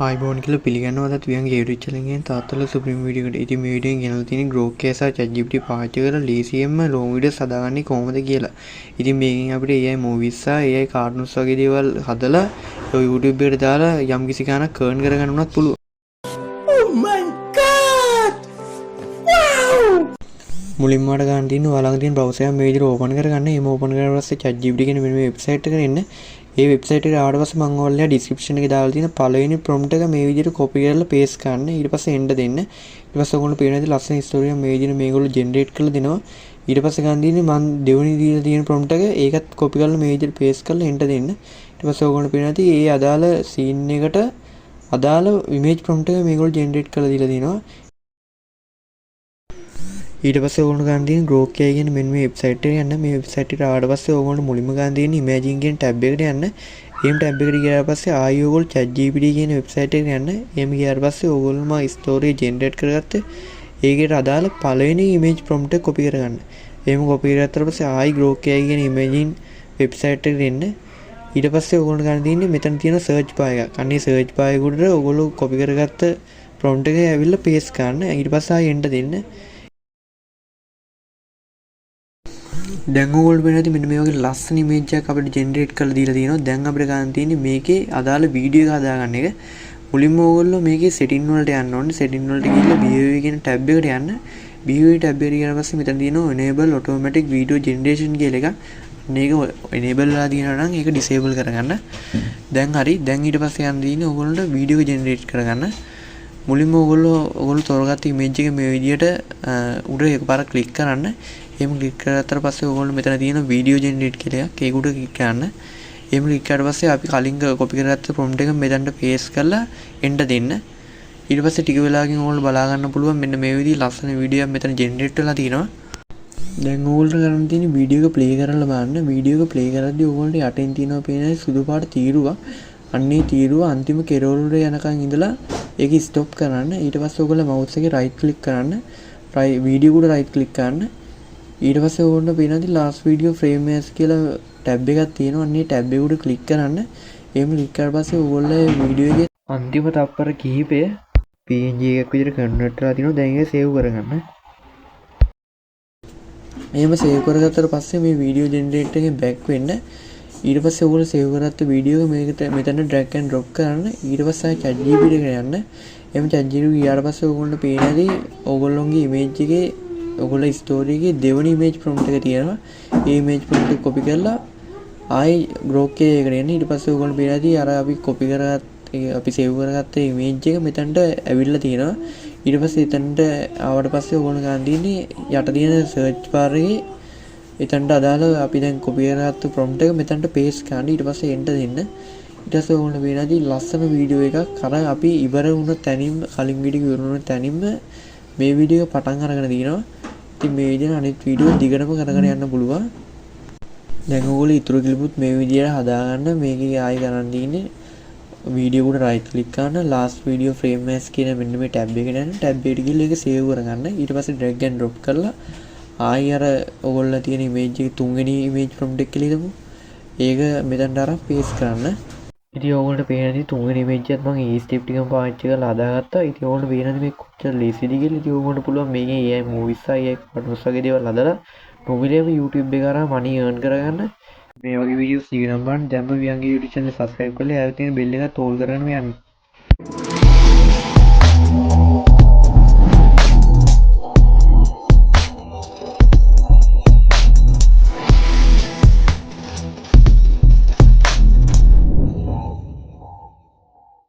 ආයිබෝන් කියලා පිළිගන්නවා අද වියන්ගේ YouTube channel එකෙන් තාත්තලා සුප්‍රීම වීඩියෝ එකට. ඉතින් මේ වීඩියෝෙන් ගෙනල්ලා තියෙන්නේ Grok සහ ChatGPT පාවිච්චි කරලා ලේසියෙන්ම long videos හදාගන්නේ කොහොමද කියලා. ඉතින් මේකෙන් අපිට AI movies සහ AI cartoons වගේ දේවල් හදලා YouTube එකට දාලා යම්කිසි ගාණක් earn කරගන්න උනත් පුළුවන්. Oh my god! Wow! මුලින්ම වඩ ගන්න තියෙන ඔයාලඟ තියෙන browser එක මේ විදිහට open කරගන්න. එහෙම open කරලා පස්සේ ChatGPT කියන මෙන්න මේ website එකට එන්න. ඒ වෙබ්සයිට් එකට ආවට පස්සේ මම ඔයාලට ඩිස්ක්‍රිප්ෂන් එකේ දාලා තියෙන පළවෙනි prompt එක මේ විදිහට copy කරලා paste කරන්න. ඊට පස්සේ enter දෙන්න. ඊට පස්සේ ඔයගොල්ලෝ පේන විදිහට ලස්සන story එක මේ විදිහට මේගොල්ලෝ generate කරලා දෙනවා. ඊට පස්සේ ගන්න තියෙන්නේ මම දෙවෙනි දීලා තියෙන prompt එක ඒකත් copy කරලා මේ විදිහට paste කරලා enter දෙන්න. ඊට පස්සේ ඔයගොල්ලෝ පේන විදිහට ඒ අදාළ scene එකට අදාළ image prompt එක මේගොල්ලෝ generate කරලා දීලා දෙනවා. ඊට පස්සේ ඕගොල්ලෝ ගන්න තියෙන Grok AI කියන මෙන්න මේ වෙබ්සයිට් එකට යන්න. මේ වෙබ්සයිට් එකට ආවට පස්සේ ඕගොල්ලෝ මුලින්ම ගන්න තියෙන Imagine කියන ටැබ් එකට යන්න. එහෙම ටැබ් එකට ගියාට පස්සේ ආයෙ ඕගොල්ලෝ ChatGPT කියන වෙබ්සයිට් එකට යන්න. එහෙම ගියාට පස්සේ ඕගොල්ලෝම ස්ටෝරි ජෙනරේට් කරගත්ත ඒකට අදාළ පළවෙනි image prompt එක copy කරගන්න. එහෙම copy කරගත්තාට පස්සේ ආයෙ Grok AI කියන Imagine වෙබ්සයිට් එකට එන්න. ඊට පස්සේ ඕගොල්ලෝ ගන්න තියෙන්නේ මෙතන තියෙන search bar එකක්. අන්නේ search bar එක උඩට ඕගොල්ලෝ copy කරගත්ත prompt එක ඇවිල්ලා paste කරන්න. ඊට පස්සේ ආයෙ enter දෙන්න. දැන් ඕගොල්ලෝ වෙනදී මෙන්න මේ වගේ ලස්සන ඉමේජ් එකක් අපිට ජෙනරේට් කරලා දීලා තියෙනවා. දැන් අපිට ගන්න තියෙන්නේ මේකේ අදාළ වීඩියෝ එක හදාගන්න එක. මුලින්ම ඕගොල්ලෝ මේකේ setting වලට යන්න ඕනේ. setting වලට ගිහිල්ලා BOV කියන ටැබ් එකට යන්න. BOV ටැබ් එකට ගියාට පස්සේ මෙතන තියෙනවා enable automatic video generation කියලා එකක්. මේක enable වෙලා තියෙනවා නම් ඒක disable කරගන්න. දැන් හරි. දැන් ඊට පස්සේ යන්න තියෙන්නේ ඕගොල්ලන්ට වීඩියෝ ජෙනරේට් කරගන්න. මුලින්ම ඕගොල්ලෝ තෝරගත්ත ඉමේජ් එක මේ විදිහට උඩ එකපාරක් ක්ලික් කරන්න. එහෙම ක්ලික් කරාට පස්සේ ඕගොල්ලෝ මෙතන තියෙන වීඩියෝ ජෙනරේට් කියලා එකක් ඒක උඩ ක්ලික් කරන්න. එහෙම ක්ලික් කරාට පස්සේ අපි කලින් කොපි කරගත්ත prompt එක මෙතනට paste කරලා enter දෙන්න. ඊට පස්සේ ටික වෙලාවකින් ඕගොල්ලෝ බලා ගන්න පුළුවන් මෙන්න මේ විදිහේ ලස්සන වීඩියෝ එකක් මෙතන ජෙනරේට් වෙලා තියෙනවා. දැන් ඕගොල්ලෝ කරන්න තියෙන්නේ වීඩියෝ එක ප්ලේ කරලා බලන්න. වීඩියෝ එක ප්ලේ කරද්දී ඕගොල්ලෝ යටින් තියෙනවා පේන සුදු පාට තීරුවක්. අන්නේ තීරුව අන්තිම කෙරවල යනකම් ඉඳලා ඒක ස්ටොප් කරන්න. ඊට පස්සේ ඕගොල්ලෝ mouse එකේ right click කරන්න. වීඩියෝ උඩ right click කරන්න. ඊට පස්සේ ඕගොල්ලෝ පේනවාද last video frame as කියලා ටැබ් එකක් තියෙනවා. අන්නේ ටැබ් එක උඩ ක්ලික් කරන්න. එහෙම ක්ලික් කරලා පස්සේ ඕගොල්ලෝ වීඩියෝ එකේ අන්තිම තප්පර කිහිපය PNG එකක් විදිහට කන්වර්ට් කරලා තිනවා. දැන් ඒක සේව් කරගන්න. එහෙම සේව් කරගත්තට පස්සේ මේ වීඩියෝ ජෙනරේටර් එකෙන් බෑක් වෙන්න. ඊට පස්සේ ඕගොල්ලෝ සේව් කරගත්ත වීඩියෝ එක මේකට මෙතන drag and drop කරන්න. ඊට පස්සේ ChatGPT එකට යන්න. එහෙම ChatGPT ගියාට පස්සේ ඕගොල්ලෝ පේනදී ඕගොල්ලෝගේ image එකේ ඔයගොල්ලෝ ස්ටෝරි එකේ දෙවෙනි image prompt එක තියෙනවා. ඒ image prompt එක copy කරලා ආයි Grok AI එකට එන්න. ඊට පස්සේ ඔයගොල්ලෝ පේනදී අර අපි copy කරගත්ත අපි save කරගත්ත image එක මෙතනට ඇවිල්ලා තියෙනවා. ඊට පස්සේ එතනට ආවට පස්සේ ඔයගොල්ලෝ ගන්න තියෙන්නේ යට තියෙන search bar එකේ එතනට අදාළ අපි දැන් copy කරගත්ත prompt එක මෙතනට paste කරන්න. ඊට පස්සේ enter දෙන්න. ඊට පස්සේ ඔයගොල්ලෝ පේනදී ලස්සන වීඩියෝ එකක් අර අපි ඉවර වුණ තැනින්ම කලින් වීඩියෝ ඉවර වුණ තැනින්ම මේ වීඩියෝ එක පටන් අරගෙන තියෙනවා. ඉතින් මේ විදිහට අනිත් වීඩියෝ දිගටම කරගෙන යන්න පුළුවන්. දැන් ඔයගොල්ලෝ ඊටු කිලිපුත් මේ විදිහට හදාගන්න. මේකේ ආයෙ කරන්න තියෙන්නේ වීඩියෝ උඩ right click කරන last video frame as කියන මෙන්න මේ ටැබ් එකට යන්න. ටැබ් එකට ගිහලා ඒක save කරගන්න. ඊට පස්සේ drag and drop කරලා ආයෙ අර ඔයගොල්ලෝ තියෙන image එකේ තුන්වෙනි image prompt එක කියලා හිතමු. ඒක මෙතනට අරන් paste කරන්න. ඉතින් ඕගොල්ලෝ පේනදී තුන්වෙනි image එකත් මම ඒ step ටිකම පාවිච්චි කරලා හදාගත්තා. ඉතින් ඕගොල්ලෝ පේනදී මේ කොච්චර ලේසිද කියලා. ඉතින් ඕගොල්ලෝ පුළුවන් මේකේ AI movies AI cartoons වගේ දේවල් හදලා නොමිලේම YouTube එක කරා money earn කරගන්න. මේ වගේ videos දිගටම බලන්න දැම්ම වියන්ගේ YouTube channel subscribe කරලා ආයෙත් තියෙන bell එක තෝල් කරගෙන යන්න.